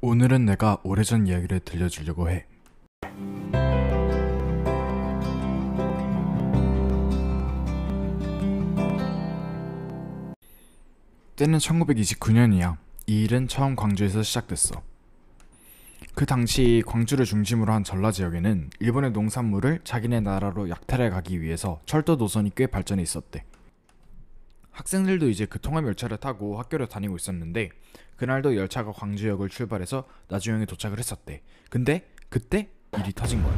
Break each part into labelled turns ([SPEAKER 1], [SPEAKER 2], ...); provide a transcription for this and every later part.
[SPEAKER 1] 오늘은 내가 오래전 이야기를 들려주려고 해. 때는 1929년이야. 이 일은 처음 광주에서 시작됐어. 그 당시 광주를 중심으로 한 전라 지역에는 일본의 농산물을 자기네 나라로 약탈해 가기 위해서 철도 노선이 꽤 발전해 있었대. 학생들도 이제 그 통합 열차를 타고 학교를 다니고 있었는데, 그날도 열차가 광주역을 출발해서 나주역에 도착을 했었대. 근데 그때 일이 터진 거야.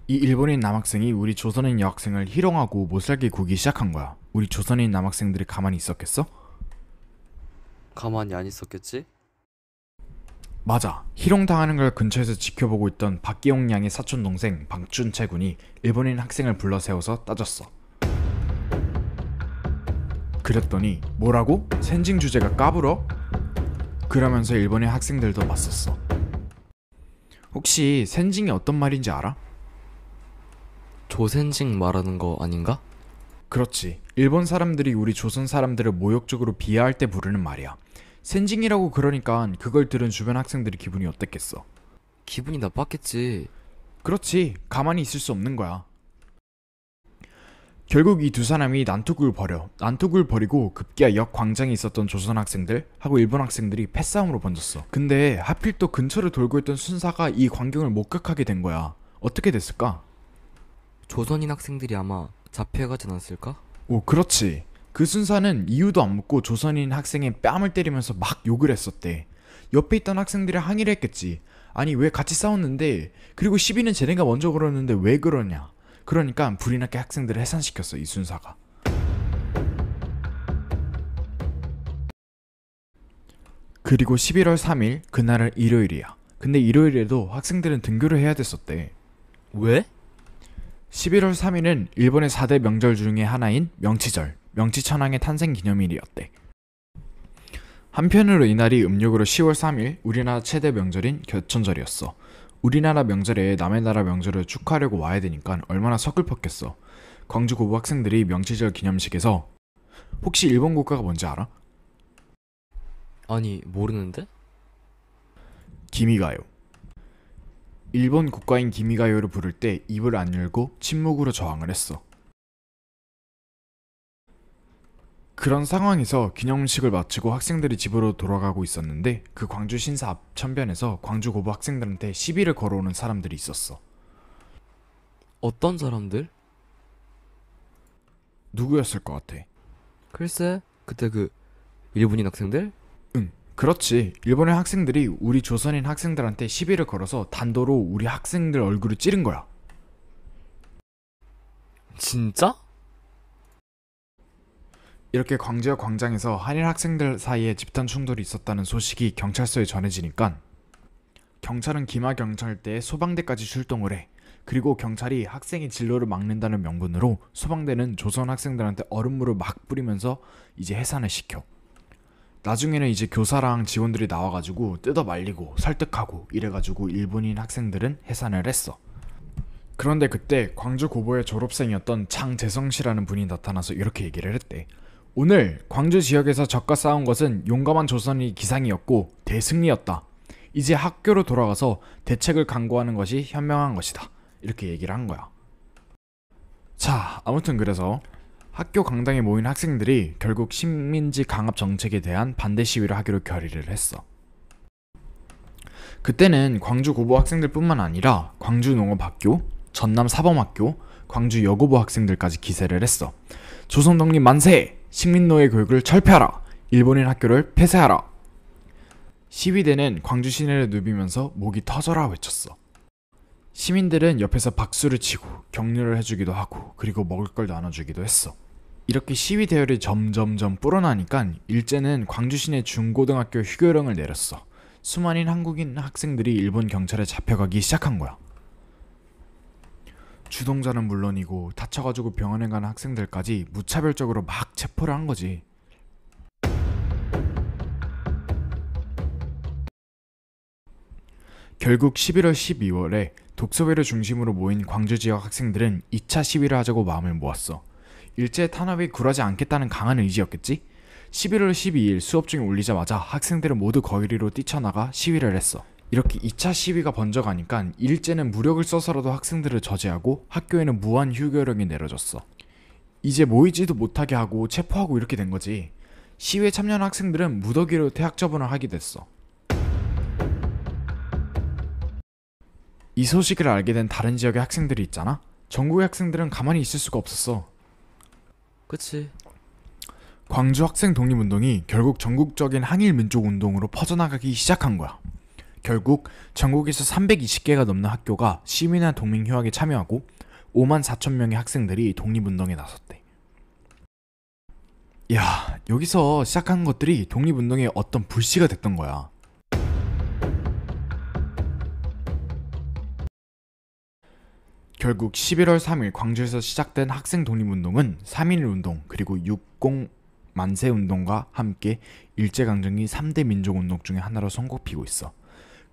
[SPEAKER 1] 이 일본인 남학생이 우리 조선인 여학생을 희롱하고 못살게 구기 시작한 거야. 우리 조선인 남학생들이 가만히 있었겠어?
[SPEAKER 2] 가만히 안 있었겠지?
[SPEAKER 1] 맞아. 희롱당하는 걸 근처에서 지켜보고 있던 박기용 양의 사촌 동생 박준채 군이 일본인 학생을 불러 세워서 따졌어. 그랬더니 뭐라고? 센징 주제가 까불어? 그러면서 일본인 학생들도 맞섰어. 혹시 센징이 어떤 말인지 알아?
[SPEAKER 2] 조센징 말하는 거 아닌가?
[SPEAKER 1] 그렇지. 일본 사람들이 우리 조선 사람들을 모욕적으로 비하할 때 부르는 말이야. 센징이라고 그러니까 그걸 들은 주변 학생들이 기분이 어땠겠어?
[SPEAKER 2] 기분이 나빴겠지.
[SPEAKER 1] 그렇지. 가만히 있을 수 없는 거야. 결국 이 두 사람이 난투극을 벌이고 급기야 역 광장에 있었던 조선 학생들 하고 일본 학생들이 패싸움으로 번졌어. 근데 하필 또 근처를 돌고 있던 순사가 이 광경을 목격하게 된 거야. 어떻게 됐을까?
[SPEAKER 2] 조선인 학생들이 아마 잡혀가지 않았을까?
[SPEAKER 1] 오, 그렇지. 그 순사는 이유도 안 묻고 조선인 학생의 뺨을 때리면서 막 욕을 했었대. 옆에 있던 학생들이 항의를 했겠지. 아니, 왜 같이 싸웠는데, 그리고 시비는 쟤네가 먼저 걸었는데 왜 그러냐. 그러니까 불이 나게 학생들을 해산시켰어, 이 순사가. 그리고 11월 3일, 그날은 일요일이야. 근데 일요일에도 학생들은 등교를 해야 됐었대.
[SPEAKER 2] 왜?
[SPEAKER 1] 11월 3일은 일본의 4대 명절 중에 하나인 명치절, 명치천왕의 탄생 기념일이었대. 한편으로 이날이 음력으로 10월 3일 우리나라 최대 명절인 개천절이었어. 우리나라 명절에 남의 나라 명절을 축하하려고 와야 되니까 얼마나 서글펐겠어. 광주 고부 학생들이 명치절 기념식에서 혹시 일본 국가가 뭔지 알아?
[SPEAKER 2] 아니, 모르는데?
[SPEAKER 1] 기미가요. 일본 국가인 기미가요를 부를 때 입을 안 열고 침묵으로 저항을 했어. 그런 상황에서 기념식을 마치고 학생들이 집으로 돌아가고 있었는데, 그 광주 신사 앞 천변에서 광주 고부 학생들한테 시비를 걸어오는 사람들이 있었어.
[SPEAKER 2] 어떤 사람들?
[SPEAKER 1] 누구였을 것 같아?
[SPEAKER 2] 글쎄, 그때 그 일본인 학생들?
[SPEAKER 1] 응, 그렇지. 일본의 학생들이 우리 조선인 학생들한테 시비를 걸어서 단도로 우리 학생들 얼굴을 찌른 거야.
[SPEAKER 2] 진짜?
[SPEAKER 1] 이렇게 광주역 광장에서 한일 학생들 사이에 집단 충돌이 있었다는 소식이 경찰서에 전해지니까 경찰은 기마경찰대에 소방대까지 출동을 해. 그리고 경찰이 학생의 진로를 막는다는 명분으로 소방대는 조선 학생들한테 얼음물을 막 뿌리면서 이제 해산을 시켜. 나중에는 이제 교사랑 직원들이 나와가지고 뜯어 말리고 설득하고 이래가지고 일본인 학생들은 해산을 했어. 그런데 그때 광주 고보의 졸업생이었던 장재성씨라는 분이 나타나서 이렇게 얘기를 했대. 오늘 광주 지역에서 적과 싸운 것은 용감한 조선이 기상이었고 대승리였다. 이제 학교로 돌아가서 대책을 강구하는 것이 현명한 것이다. 이렇게 얘기를 한 거야. 자, 아무튼 그래서 학교 강당에 모인 학생들이 결국 식민지 강압 정책에 대한 반대 시위를 하기로 결의를 했어. 그때는 광주 고보 학생들 뿐만 아니라 광주 농업학교, 전남 사범학교, 광주 여고부 학생들까지 기세를 했어. 조선 독립 만세! 식민노예 교육을 철폐하라! 일본인 학교를 폐쇄하라! 시위대는 광주 시내를 누비면서 목이 터져라 외쳤어. 시민들은 옆에서 박수를 치고 격려를 해주기도 하고 그리고 먹을 걸 나눠주기도 했어. 이렇게 시위 대열이 점점점 불어나니까 일제는 광주 시내 중고등학교 휴교령을 내렸어. 수많은 한국인 학생들이 일본 경찰에 잡혀가기 시작한 거야. 주동자는 물론이고 다쳐가지고 병원에 가는 학생들까지 무차별적으로 막 체포를 한 거지. 결국 11월 12월에 독서회를 중심으로 모인 광주 지역 학생들은 2차 시위를 하자고 마음을 모았어. 일제 탄압에 굴하지 않겠다는 강한 의지였겠지? 11월 12일 수업 중에 울리자마자 학생들은 모두 거리로 뛰쳐나가 시위를 했어. 이렇게 2차 시위가 번져가니까 일제는 무력을 써서라도 학생들을 저지하고 학교에는 무한 휴교령이 내려졌어. 이제 모이지도 못하게 하고 체포하고 이렇게 된 거지. 시위에 참여한 학생들은 무더기로 퇴학처분을 하게 됐어. 이 소식을 알게 된 다른 지역의 학생들이 있잖아? 전국의 학생들은 가만히 있을 수가 없었어.
[SPEAKER 2] 그치.
[SPEAKER 1] 광주 학생 독립운동이 결국 전국적인 항일민족운동으로 퍼져나가기 시작한 거야. 결국 전국에서 320개가 넘는 학교가 시민이나 동맹휴학에 참여하고 5만 4천 명의 학생들이 독립운동에 나섰대. 야, 여기서 시작한 것들이 독립운동의 어떤 불씨가 됐던 거야. 결국 11월 3일 광주에서 시작된 학생 독립운동은 3.1운동 그리고 60 만세운동과 함께 일제강점기 3대 민족운동 중에 하나로 손꼽히고 있어.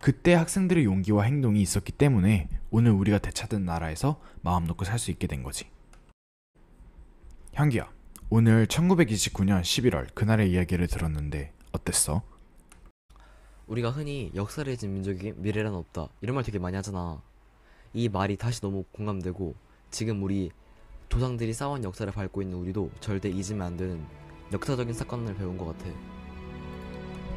[SPEAKER 1] 그때 학생들의 용기와 행동이 있었기 때문에 오늘 우리가 되찾은 나라에서 마음 놓고 살 수 있게 된 거지. 향기야, 오늘 1929년 11월 그날의 이야기를 들었는데 어땠어?
[SPEAKER 2] 우리가 흔히 역사를 잊은 민족에게 미래란 없다 이런 말 되게 많이 하잖아. 이 말이 다시 너무 공감되고 지금 우리 조상들이 쌓아온 역사를 밟고 있는 우리도 절대 잊으면 안 되는 역사적인 사건을 배운 것 같아.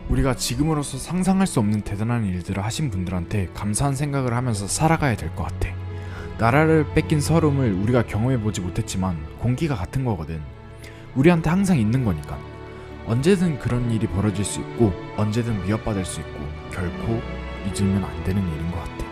[SPEAKER 1] 우리가 지금으로서 상상할 수 없는 대단한 일들을 하신 분들한테 감사한 생각을 하면서 살아가야 될 것 같아. 나라를 뺏긴 서름을 우리가 경험해보지 못했지만 공기가 같은 거거든. 우리한테 항상 있는 거니까. 언제든 그런 일이 벌어질 수 있고 언제든 위협받을 수 있고 결코 잊으면 안 되는 일인 것 같아.